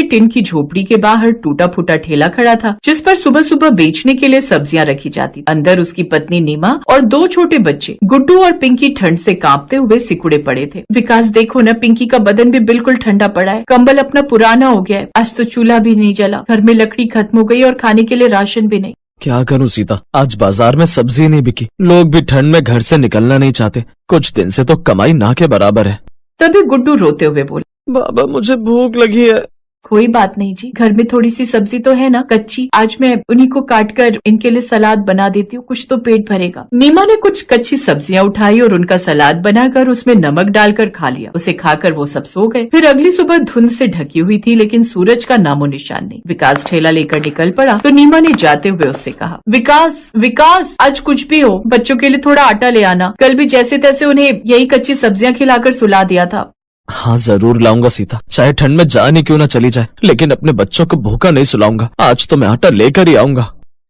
की टिन की झोपड़ी के बाहर टूटा फूटा ठेला खड़ा था, जिस पर सुबह सुबह बेचने के लिए सब्जियां रखी जाती। अंदर उसकी पत्नी नीमा और 2 छोटे बच्चे गुड्डू और पिंकी ठंड से कांपते हुए सिकुड़े पड़े थे। विकास देखो न, पिंकी का बदन भी बिल्कुल ठंडा पड़ा है, कंबल अपना पुराना हो गया है। आज तो चूल्हा भी नहीं जला, घर में लकड़ी खत्म हो गई और खाने के लिए राशन भी नहीं। क्या करूं सीता, आज बाजार में सब्जी नहीं बिकी, लोग भी ठंड में घर से निकलना नहीं चाहते। कुछ दिन से तो कमाई ना के बराबर है। तभी गुड्डू रोते हुए बोला, बाबा मुझे भूख लगी है। कोई बात नहीं जी, घर में थोड़ी सी सब्जी तो है ना कच्ची, आज मैं उन्हीं को काट कर इनके लिए सलाद बना देती हूँ, कुछ तो पेट भरेगा। नीमा ने कुछ कच्ची सब्जियां उठाई और उनका सलाद बनाकर उसमें नमक डालकर खा लिया। उसे खाकर वो सब सो गए। फिर अगली सुबह धुंध से ढकी हुई थी, लेकिन सूरज का नामो निशान नहीं। विकास ठेला लेकर निकल पड़ा तो नीमा ने जाते हुए उससे कहा, विकास आज कुछ भी हो बच्चों के लिए थोड़ा आटा ले आना, कल भी जैसे तैसे उन्हें यही कच्ची सब्जियां खिलाकर सुला दिया था। हाँ जरूर लाऊंगा सीता, चाहे ठंड में जान ही क्यों ना चली जाए, लेकिन अपने बच्चों को भूखा नहीं सुलाऊंगा। आज तो मैं आटा लेकर ही आऊंगा।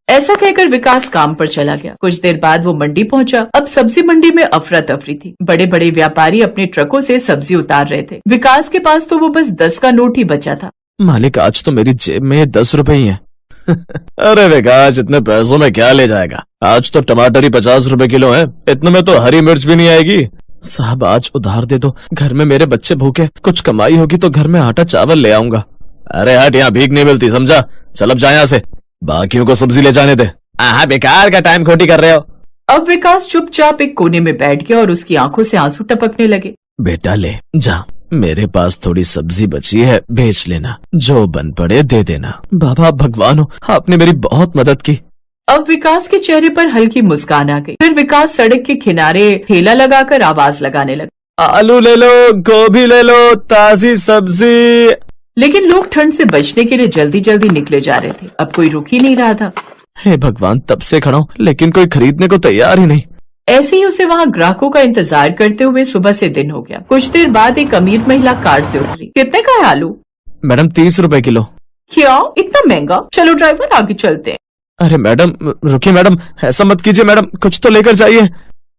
ऐसा कहकर विकास काम पर चला गया। कुछ देर बाद वो मंडी पहुंचा। अब सब्जी मंडी में अफरा तफरी थी। बड़े बड़े व्यापारी अपने ट्रकों से सब्जी उतार रहे थे। विकास के पास तो वो बस 10 का नोट ही बचा था। मालिक आज तो मेरी जेब में 10 रुपए ही है। अरे विकास इतने पैसों में क्या ले जाएगा, आज तो टमाटर ही 50 रुपए किलो है, इतने में तो हरी मिर्च भी नहीं आएगी। साहब आज उधार दे दो, घर में मेरे बच्चे भूखे, कुछ कमाई होगी तो घर में आटा चावल ले आऊंगा। अरे हट, यहाँ भीख नहीं मिलती समझा, चल अब जा यहाँ से, बाकियों को सब्जी ले जाने दे। हाँ बेकार का टाइम खोटी कर रहे हो। अब विकास चुपचाप एक कोने में बैठ गया और उसकी आंखों से आंसू टपकने लगे। बेटा ले जा, मेरे पास थोड़ी सब्जी बची है, बेच लेना, जो बन पड़े दे देना। बाबा भगवान हो, आपने मेरी बहुत मदद की। अब विकास के चेहरे पर हल्की मुस्कान आ गई। फिर विकास सड़क के किनारे ठेला लगाकर आवाज लगाने लगा, आलू ले लो, गोभी ले लो, ताजी सब्जी। लेकिन लोग ठंड से बचने के लिए जल्दी जल्दी निकले जा रहे थे। अब कोई रुक ही नहीं रहा था। हे भगवान, तब से खड़ा हूं लेकिन कोई खरीदने को तैयार ही नहीं। ऐसे ही उसे वहाँ ग्राहकों का इंतजार करते हुए सुबह से दिन हो गया। कुछ देर बाद एक अमीर महिला कार से उतरी। कितने का है आलू? मैडम 30 रुपए किलो। क्या इतना महंगा? चलो ड्राइवर आगे चलते हैं। अरे मैडम रुकिए, मैडम ऐसा मत कीजिए, मैडम कुछ तो लेकर जाइए।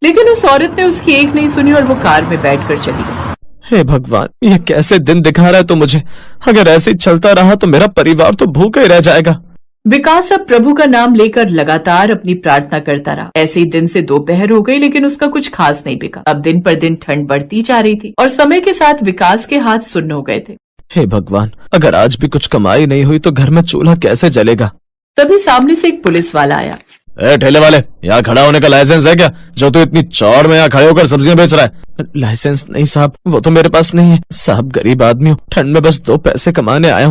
लेकिन उस औरत ने उसकी एक नहीं सुनी और वो कार में बैठकर चली गई। हे भगवान, ये कैसे दिन दिखा रहा है तो मुझे, अगर ऐसे ही चलता रहा तो मेरा परिवार तो भूखा ही रह जाएगा। विकास अब प्रभु का नाम लेकर लगातार अपनी प्रार्थना करता रहा। ऐसे ही दिन से दोपहर हो गई, लेकिन उसका कुछ खास नहीं बिका। अब दिन पर दिन ठंड बढ़ती जा रही थी और समय के साथ विकास के हाथ सुन्न हो गए थे। हे भगवान, अगर आज भी कुछ कमाई नहीं हुई तो घर में चूल्हा कैसे जलेगा। तभी सामने से एक पुलिस वाला आया। ए ठेले वाले, यहाँ खड़ा होने का लाइसेंस है क्या, जो तू इतनी चौड़ में यहाँ खड़े होकर सब्जियां बेच रहा है? लाइसेंस नहीं साहब, वो तो मेरे पास नहीं है। साहब गरीब आदमी हूँ, ठंड में बस 2 पैसे कमाने आया हूँ,